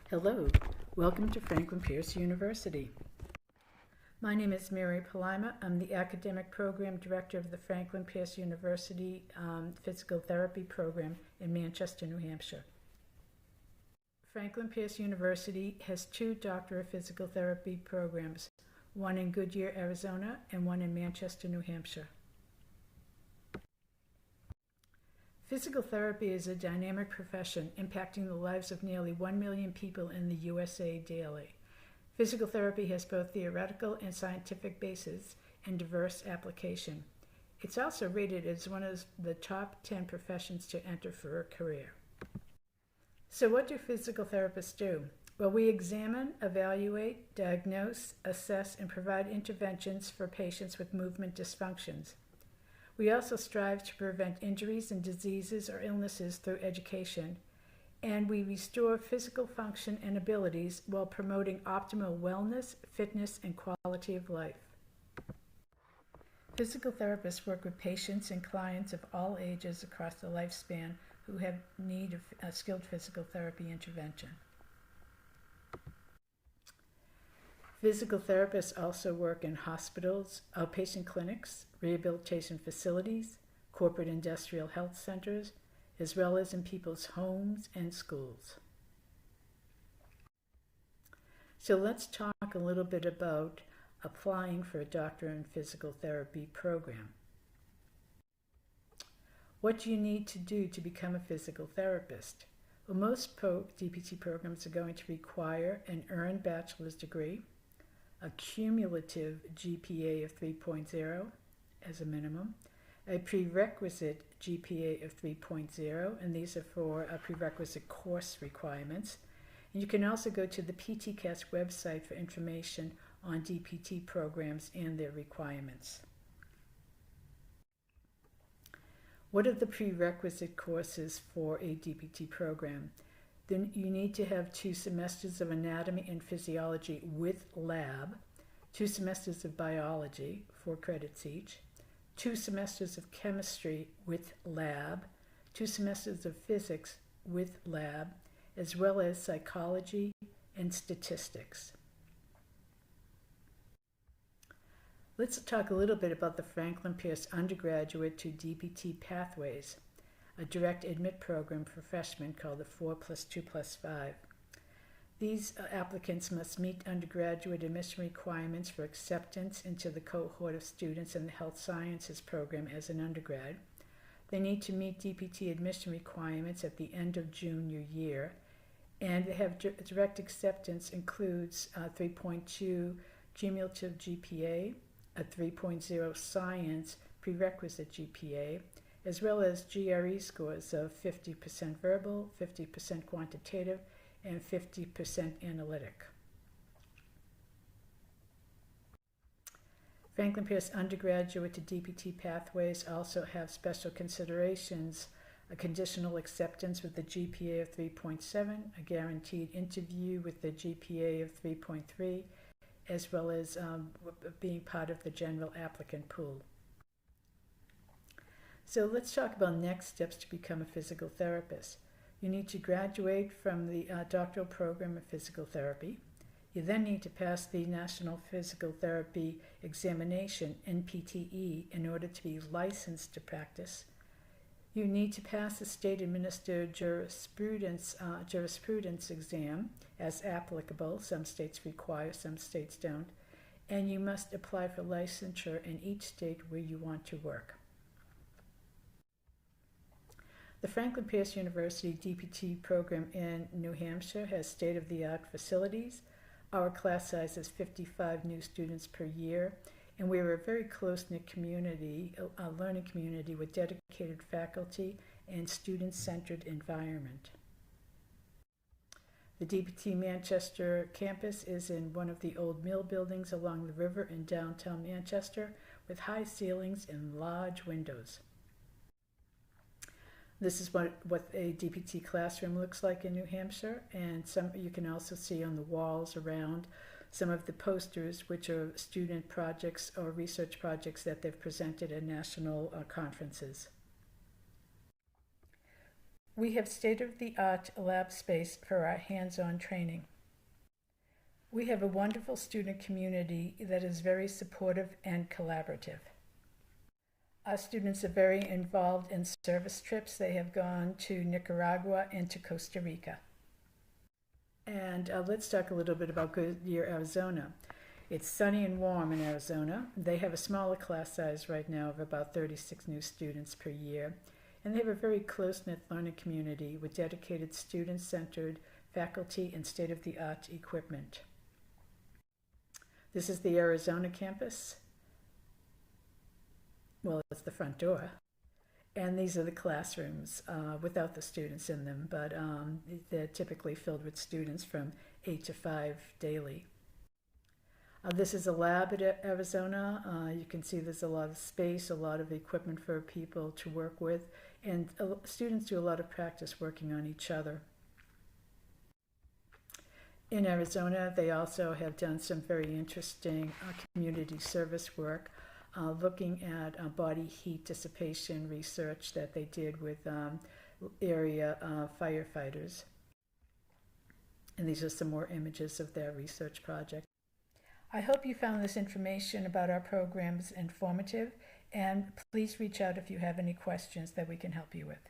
Hello, welcome to Franklin Pierce University. My name is Mary Palaima. I'm the Academic Program Director of the Franklin Pierce University Physical Therapy Program in Manchester, New Hampshire. Franklin Pierce University has two Doctor of Physical Therapy programs, one in Goodyear, Arizona, and one in Manchester, New Hampshire. Physical therapy is a dynamic profession impacting the lives of nearly 1 million people in the USA daily. Physical therapy has both theoretical and scientific bases and diverse application. It's also rated as one of the top 10 professions to enter for a career. So what do physical therapists do? Well, we examine, evaluate, diagnose, assess, and provide interventions for patients with movement dysfunctions. We also strive to prevent injuries and diseases or illnesses through education, and we restore physical function and abilities while promoting optimal wellness, fitness, and quality of life. Physical therapists work with patients and clients of all ages across the lifespan who have need of a skilled physical therapy intervention. Physical therapists also work in hospitals, outpatient clinics, rehabilitation facilities, corporate industrial health centers, as well as in people's homes and schools. So let's talk a little bit about applying for a Doctor in Physical Therapy program. What do you need to do to become a physical therapist? Well, most DBT programs are going to require an earned bachelor's degree, a cumulative GPA of 3.0 as a minimum, a prerequisite GPA of 3.0, and these are for prerequisite course requirements. And you can also go to the PTCAST website for information on DBT programs and their requirements. What are the prerequisite courses for a DBT program? Then you need to have 2 semesters of anatomy and physiology with lab, 2 semesters of biology, 4 credits each, 2 semesters of chemistry with lab, 2 semesters of physics with lab, as well as psychology and statistics. Let's talk a little bit about the Franklin Pierce undergraduate to DBT pathways, a direct admit program for freshmen called the 4+2+5. These applicants must meet undergraduate admission requirements for acceptance into the cohort of students in the health sciences program as an undergrad. They need to meet DBT admission requirements at the end of junior year, and they have direct acceptance includes 3.2 cumulative GPA, a 3.0 science prerequisite GPA, as well as GRE scores of 50% verbal, 50% quantitative, and 50% analytic. Franklin Pierce undergraduate to DBT pathways also have special considerations, a conditional acceptance with the GPA of 3.7, a guaranteed interview with the GPA of 3.3, as well as being part of the general applicant pool. So let's talk about next steps to become a physical therapist. You need to graduate from the doctoral program of physical therapy. You then need to pass the National Physical Therapy Examination, NPTE, in order to be licensed to practice. You need to pass the state-administered jurisprudence exam as applicable. Some states require, some states don't. And you must apply for licensure in each state where you want to work. The Franklin Pierce University DBT program in New Hampshire has state-of-the-art facilities. Our class size is 55 new students per year, and we are a very close-knit community, a learning community with dedicated faculty and student-centered environment. The DBT Manchester campus is in one of the old mill buildings along the river in downtown Manchester with high ceilings and large windows. This is what a DBT classroom looks like in New Hampshire, and you can also see on the walls around some of the posters, which are student projects or research projects that they've presented at national conferences. We have state-of-the-art lab space for our hands-on training. We have a wonderful student community that is very supportive and collaborative. Our students are very involved in service trips. They have gone to Nicaragua and to Costa Rica. And let's talk a little bit about Goodyear, Arizona. It's sunny and warm in Arizona. They have a smaller class size right now of about 36 new students per year. And they have a very close-knit learning community with dedicated student-centered faculty and state-of-the-art equipment. This is the Arizona campus. Well, it's the front door. And these are the classrooms without the students in them, but they're typically filled with students from 8 to 5 daily. This is a lab at Arizona. You can see there's a lot of space, a lot of equipment for people to work with, and students do a lot of practice working on each other. In Arizona, they also have done some very interesting community service work, looking at body heat dissipation research that they did with area firefighters. And these are some more images of their research project. I hope you found this information about our programs informative, and please reach out if you have any questions that we can help you with.